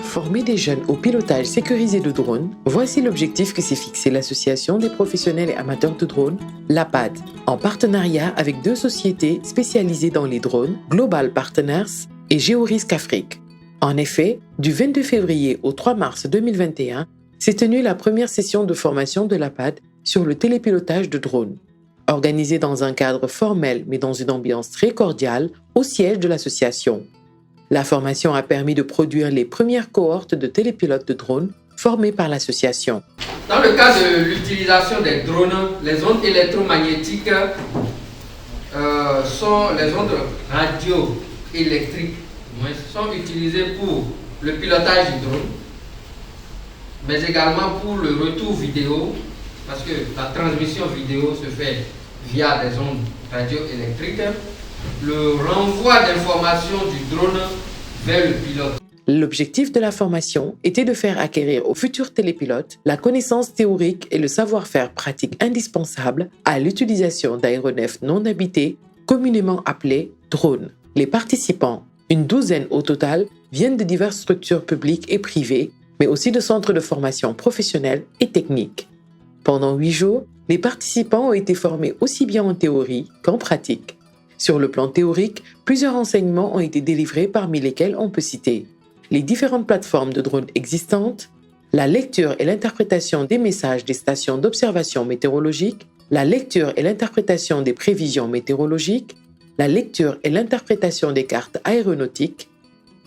Former des jeunes au pilotage sécurisé de drones, voici l'objectif que s'est fixé l'Association des professionnels et amateurs de drones, l'APAD, en partenariat avec deux sociétés spécialisées dans les drones, Global Partners et Géorisque Afrique. En effet, du 22 février au 3 mars 2021, s'est tenue la première session de formation de l'APAD sur le télépilotage de drones, organisée dans un cadre formel mais dans une ambiance très cordiale au siège de l'association. La formation a permis de produire les premières cohortes de télépilotes de drones formés par l'association. Dans le cas de l'utilisation des drones, les ondes électromagnétiques sont les ondes radioélectriques sont utilisées pour le pilotage du drone, mais également pour le retour vidéo, parce que la transmission vidéo se fait via des ondes radioélectriques, le renvoi d'informations du drone vers le pilote. L'objectif de la formation était de faire acquérir aux futurs télépilotes la connaissance théorique et le savoir-faire pratique indispensable à l'utilisation d'aéronefs non habités, communément appelés drones. Les participants, une douzaine au total, viennent de diverses structures publiques et privées, mais aussi de centres de formation professionnels et techniques. Pendant 8 jours, les participants ont été formés aussi bien en théorie qu'en pratique. Sur le plan théorique, plusieurs enseignements ont été délivrés parmi lesquels on peut citer les différentes plateformes de drones existantes, la lecture et l'interprétation des messages des stations d'observation météorologique, la lecture et l'interprétation des prévisions météorologiques, la lecture et l'interprétation des cartes aéronautiques,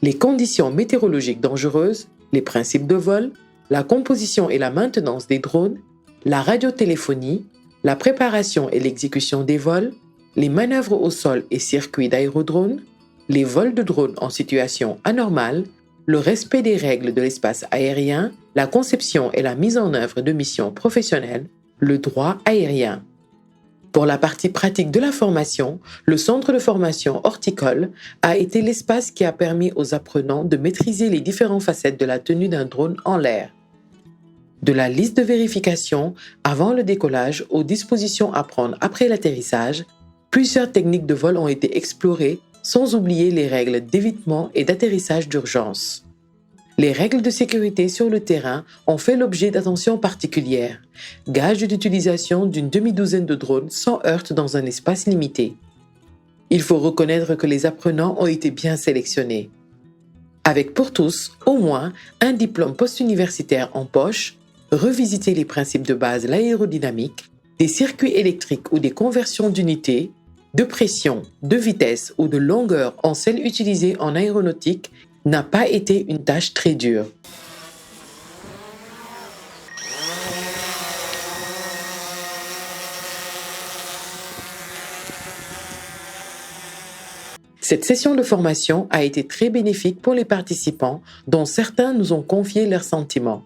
les conditions météorologiques dangereuses, les principes de vol, la composition et la maintenance des drones, la radiotéléphonie, la préparation et l'exécution des vols, les manœuvres au sol et circuits d'aérodrones, les vols de drones en situation anormale, le respect des règles de l'espace aérien, la conception et la mise en œuvre de missions professionnelles, le droit aérien. Pour la partie pratique de la formation, le centre de formation horticole a été l'espace qui a permis aux apprenants de maîtriser les différentes facettes de la tenue d'un drone en l'air. De la liste de vérification avant le décollage aux dispositions à prendre après l'atterrissage, plusieurs techniques de vol ont été explorées sans oublier les règles d'évitement et d'atterrissage d'urgence. Les règles de sécurité sur le terrain ont fait l'objet d'attention particulière, gage d'utilisation d'une demi-douzaine de drones sans heurts dans un espace limité. Il faut reconnaître que les apprenants ont été bien sélectionnés. Avec pour tous, au moins, un diplôme post-universitaire en poche, revisiter les principes de base de l'aérodynamique, des circuits électriques ou des conversions d'unités, de pression, de vitesse ou de longueur en celles utilisées en aéronautique n'a pas été une tâche très dure. Cette session de formation a été très bénéfique pour les participants, dont certains nous ont confié leurs sentiments.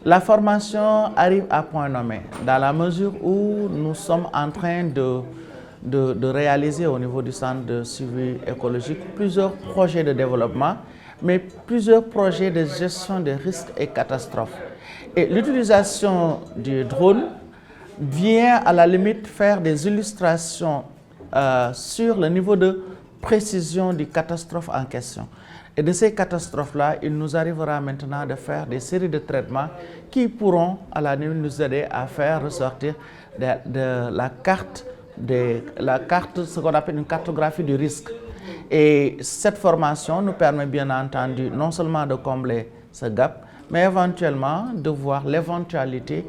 La formation arrive à point nommé, dans la mesure où nous sommes en train de réaliser au niveau du centre de suivi écologique plusieurs projets de développement, mais plusieurs projets de gestion des risques et catastrophes. Et l'utilisation du drone vient à la limite faire des illustrations sur le niveau de précision des catastrophes en question. Et de ces catastrophes-là, il nous arrivera maintenant de faire des séries de traitements qui pourront à la limite nous aider à faire ressortir de la carte, ce qu'on appelle une cartographie du risque. Et cette formation nous permet bien entendu non seulement de combler ce gap, mais éventuellement de voir l'éventualité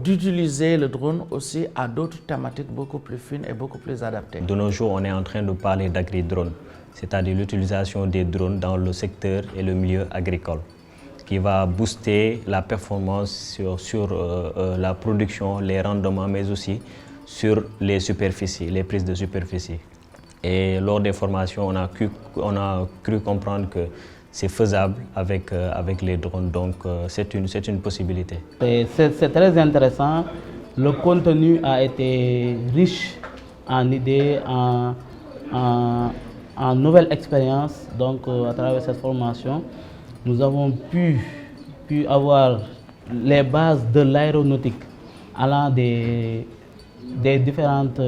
d'utiliser le drone aussi à d'autres thématiques beaucoup plus fines et beaucoup plus adaptées. De nos jours, on est en train de parler d'agri-drone, c'est-à-dire l'utilisation des drones dans le secteur et le milieu agricole, qui va booster la performance sur la production, les rendements, mais aussi sur les superficies, les prises de superficie. Et lors des formations, on a cru comprendre que c'est faisable avec les drones, donc c'est une possibilité. C'est très intéressant. Le contenu a été riche en idées, en nouvelles expériences. Donc à travers cette formation, nous avons pu avoir les bases de l'aéronautique allant des des différentes,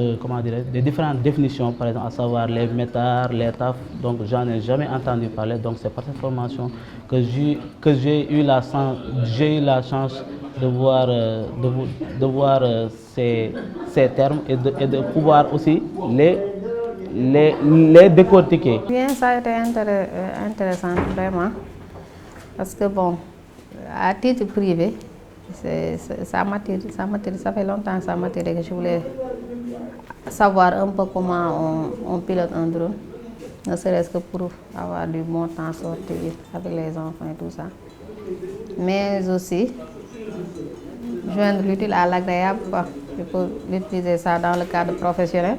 des différentes définitions, par exemple, à savoir les métars, les TAF. Donc, j'en ai jamais entendu parler. Donc, c'est par cette formation que j'ai eu la chance de voir ces termes et de pouvoir aussi les décortiquer. Bien, ça a été intéressant, vraiment. Parce que, bon, à titre privé, ça fait longtemps que ça m'attire que je voulais savoir un peu comment on pilote un drone, ne serait-ce que pour avoir du bon temps sorti avec les enfants et tout ça. Mais aussi, joindre l'utile à l'agréable, je peux utiliser ça dans le cadre professionnel,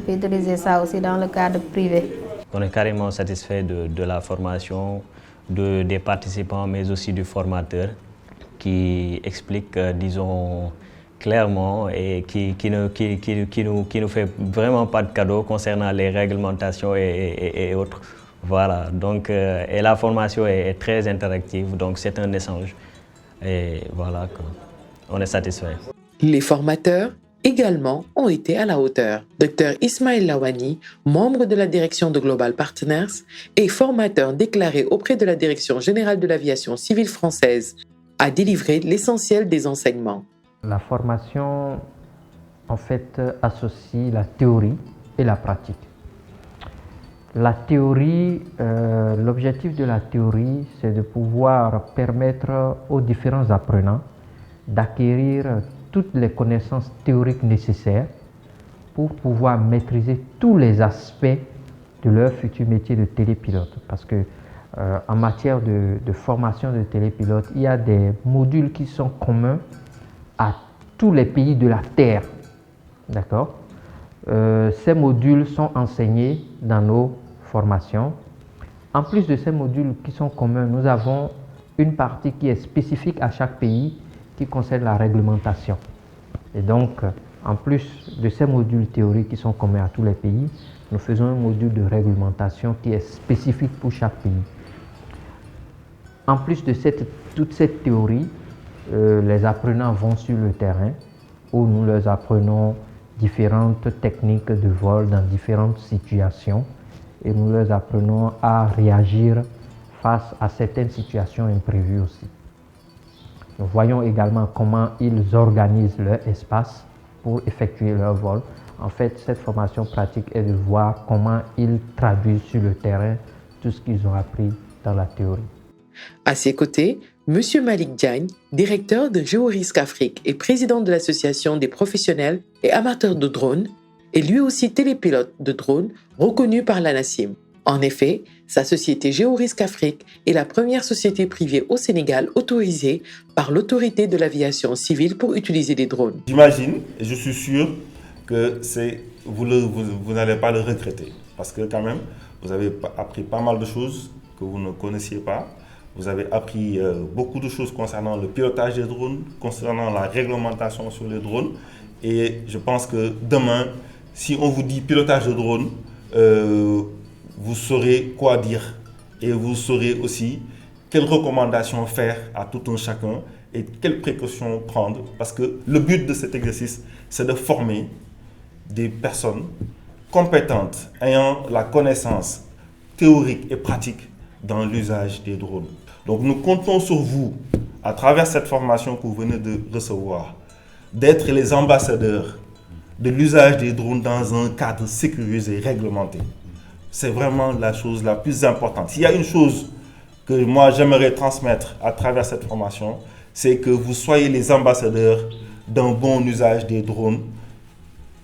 puis utiliser ça aussi dans le cadre privé. On est carrément satisfait de la formation, des participants, mais aussi du formateur qui explique, disons, clairement et qui nous fait vraiment pas de cadeau concernant les réglementations et autres. Voilà, donc, et la formation est très interactive, donc c'est un échange. Et voilà, on est satisfait. Les formateurs également ont été à la hauteur. Dr Ismaël Lawani, membre de la direction de Global Partners et formateur déclaré auprès de la Direction générale de l'aviation civile française, a délivré l'essentiel des enseignements. La formation, en fait, associe la théorie et la pratique. La théorie, l'objectif de la théorie, c'est de pouvoir permettre aux différents apprenants d'acquérir toutes les connaissances théoriques nécessaires pour pouvoir maîtriser tous les aspects de leur futur métier de télépilote. Parce que en matière de formation de télépilote, il y a des modules qui sont communs à tous les pays de la Terre. D'accord ? Ces modules sont enseignés dans nos formations. En plus de ces modules qui sont communs, nous avons une partie qui est spécifique à chaque pays qui concerne la réglementation. Et donc, en plus de ces modules théoriques qui sont communs à tous les pays, nous faisons un module de réglementation qui est spécifique pour chaque pays. En plus de toute cette théorie, les apprenants vont sur le terrain où nous leur apprenons différentes techniques de vol dans différentes situations et nous leur apprenons à réagir face à certaines situations imprévues aussi. Nous voyons également comment ils organisent leur espace pour effectuer leur vol. En fait, cette formation pratique est de voir comment ils traduisent sur le terrain tout ce qu'ils ont appris dans la théorie. À ses côtés, M. Malik Diagne, directeur de Géorisque Afrique et président de l'Association des professionnels et amateurs de drones, est lui aussi télépilote de drones reconnu par l'ANACIM. En effet, sa société Géorisque Afrique est la première société privée au Sénégal autorisée par l'autorité de l'aviation civile pour utiliser des drones. J'imagine, et je suis sûr que vous n'allez pas le regretter, parce que quand même, vous avez appris pas mal de choses que vous ne connaissiez pas. Vous avez appris beaucoup de choses concernant le pilotage des drones, concernant la réglementation sur les drones. Et je pense que demain, si on vous dit pilotage de drone, vous saurez quoi dire. Et vous saurez aussi quelles recommandations faire à tout un chacun et quelles précautions prendre. Parce que le but de cet exercice, c'est de former des personnes compétentes, ayant la connaissance théorique et pratique dans l'usage des drones. Donc nous comptons sur vous, à travers cette formation que vous venez de recevoir, d'être les ambassadeurs de l'usage des drones dans un cadre sécurisé et réglementé. C'est vraiment la chose la plus importante. S'il y a une chose que moi j'aimerais transmettre à travers cette formation, c'est que vous soyez les ambassadeurs d'un bon usage des drones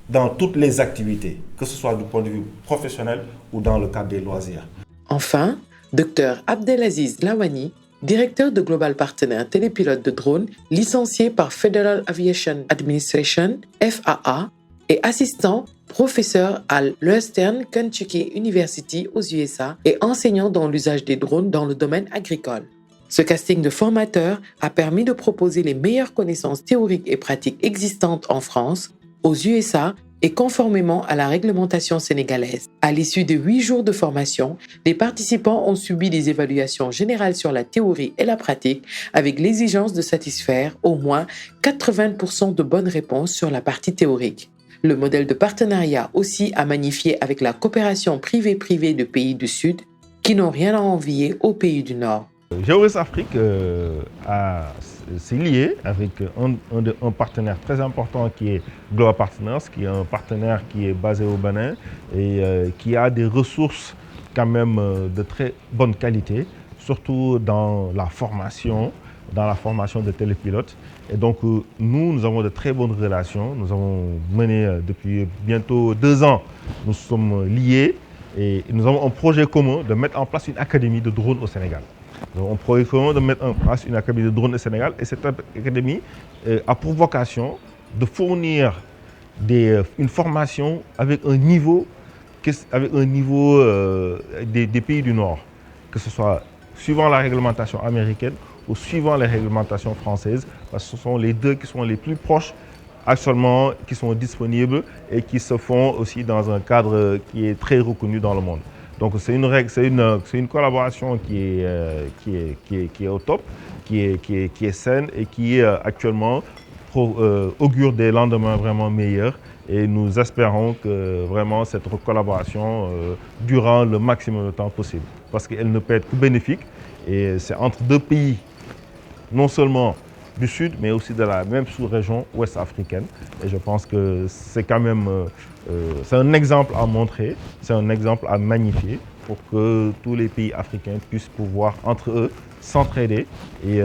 dans toutes les activités, que ce soit du point de vue professionnel ou dans le cadre des loisirs. Enfin, Dr Abdelaziz Lawani, directeur de Global Partners télépilote de drones, licencié par Federal Aviation Administration, FAA, et assistant professeur à l'Eastern Kentucky University aux USA et enseignant dans l'usage des drones dans le domaine agricole. Ce casting de formateurs a permis de proposer les meilleures connaissances théoriques et pratiques existantes en France, aux USA et conformément à la réglementation sénégalaise. À l'issue de 8 jours de formation, les participants ont subi des évaluations générales sur la théorie et la pratique avec l'exigence de satisfaire au moins 80% de bonnes réponses sur la partie théorique. Le modèle de partenariat aussi à magnifier avec la coopération privée-privée de pays du Sud qui n'ont rien à envier aux pays du Nord. Géoris Afrique s'est lié avec un partenaire très important qui est Global Partners, qui est un partenaire qui est basé au Bénin et qui a des ressources quand même de très bonne qualité, surtout dans la formation de télépilotes. Et donc nous avons de très bonnes relations. Nous avons mené depuis bientôt 2 ans, nous sommes liés et nous avons un projet commun de mettre en place une académie de drones au Sénégal. Donc, on projet commun de mettre en place une académie de drones au Sénégal et cette académie a pour vocation de fournir une formation avec un niveau des pays du Nord, que ce soit suivant la réglementation américaine ou suivant les réglementations françaises, parce que ce sont les deux qui sont les plus proches actuellement, qui sont disponibles et qui se font aussi dans un cadre qui est très reconnu dans le monde. Donc c'est une collaboration qui est au top, qui est saine et qui actuellement augure des lendemains vraiment meilleurs. Et nous espérons que vraiment cette collaboration durera le maximum de temps possible, parce qu'elle ne peut être que bénéfique. Et c'est entre 2 pays, non seulement du Sud, mais aussi de la même sous-région ouest africaine. Et je pense que c'est quand même c'est un exemple à montrer, c'est un exemple à magnifier pour que tous les pays africains puissent pouvoir entre eux s'entraider et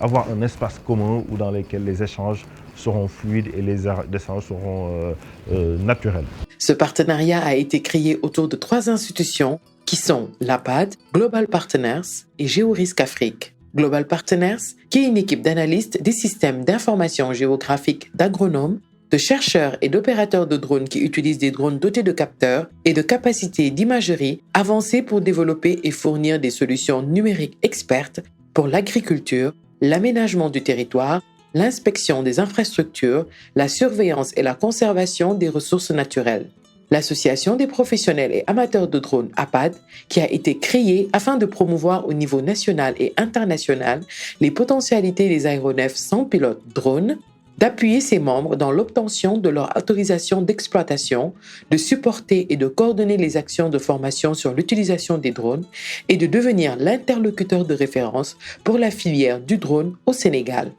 avoir un espace commun dans lequel les échanges seront fluides et les échanges seront naturels. Ce partenariat a été créé autour de 3 institutions qui sont l'APAD, Global Partners et Géorisque Afrique. Global Partners, qui est une équipe d'analystes des systèmes d'information géographique d'agronomes, de chercheurs et d'opérateurs de drones qui utilisent des drones dotés de capteurs et de capacités d'imagerie avancées pour développer et fournir des solutions numériques expertes pour l'agriculture, l'aménagement du territoire, l'inspection des infrastructures, la surveillance et la conservation des ressources naturelles. L'Association des professionnels et amateurs de drones APAD, qui a été créée afin de promouvoir au niveau national et international les potentialités des aéronefs sans pilote drones, d'appuyer ses membres dans l'obtention de leur autorisation d'exploitation, de supporter et de coordonner les actions de formation sur l'utilisation des drones et de devenir l'interlocuteur de référence pour la filière du drone au Sénégal.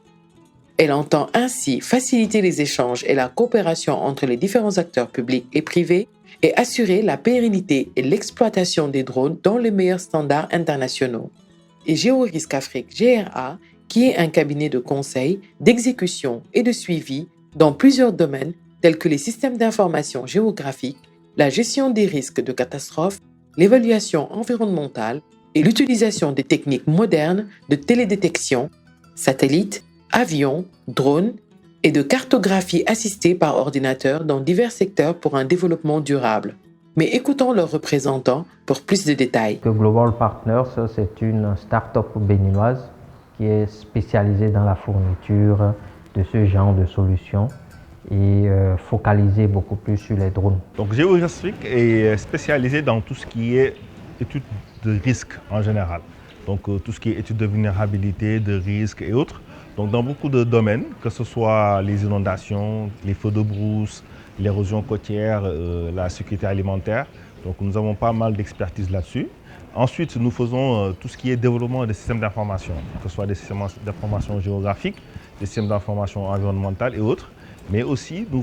Elle entend ainsi faciliter les échanges et la coopération entre les différents acteurs publics et privés et assurer la pérennité et l'exploitation des drones dans les meilleurs standards internationaux. Et Géorisque Afrique, GRA, qui est un cabinet de conseil, d'exécution et de suivi dans plusieurs domaines tels que les systèmes d'information géographique, la gestion des risques de catastrophe, l'évaluation environnementale et l'utilisation des techniques modernes de télédétection, satellites, avions, drones et de cartographie assistée par ordinateur dans divers secteurs pour un développement durable. Mais écoutons leurs représentants pour plus de détails. Global Partners, c'est une start-up béninoise qui est spécialisée dans la fourniture de ce genre de solutions et focalisée beaucoup plus sur les drones. Donc Géorisque Afrique est spécialisée dans tout ce qui est études de risque en général. Donc tout ce qui est études de vulnérabilité, de risque et autres. Donc dans beaucoup de domaines, que ce soit les inondations, les feux de brousse, l'érosion côtière, la sécurité alimentaire. Donc nous avons pas mal d'expertise là-dessus. Ensuite, nous faisons tout ce qui est développement des systèmes d'information, que ce soit des systèmes d'information géographique, des systèmes d'information environnementale et autres. Mais aussi, nous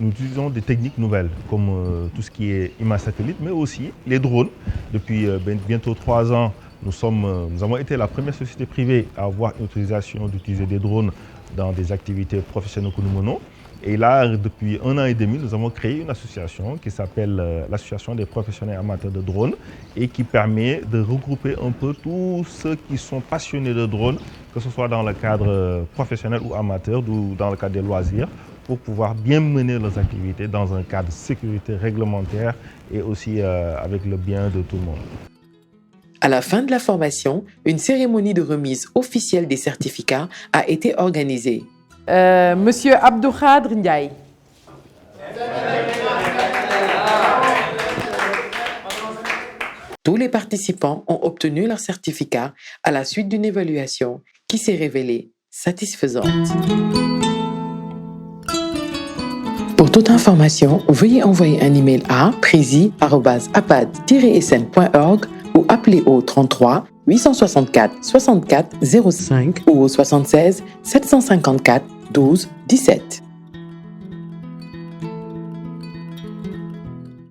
utilisons des techniques nouvelles, comme tout ce qui est image satellite, mais aussi les drones. Depuis bientôt 3 ans, nous avons été la première société privée à avoir l'autorisation d'utiliser des drones dans des activités professionnelles que nous menons. Et là, depuis 1 an et demi, nous avons créé une association qui s'appelle l'Association des professionnels amateurs de drones et qui permet de regrouper un peu tous ceux qui sont passionnés de drones, que ce soit dans le cadre professionnel ou amateur ou dans le cadre des loisirs, pour pouvoir bien mener leurs activités dans un cadre de sécurité réglementaire et aussi avec le bien de tout le monde. À la fin de la formation, une cérémonie de remise officielle des certificats a été organisée. Monsieur Abdou Khadr Ndiaye. Tous les participants ont obtenu leur certificat à la suite d'une évaluation qui s'est révélée satisfaisante. Pour toute information, veuillez envoyer un email à prisi@apad-sn.org ou appeler au 33 864 64 05 ou au 76 754 12 17.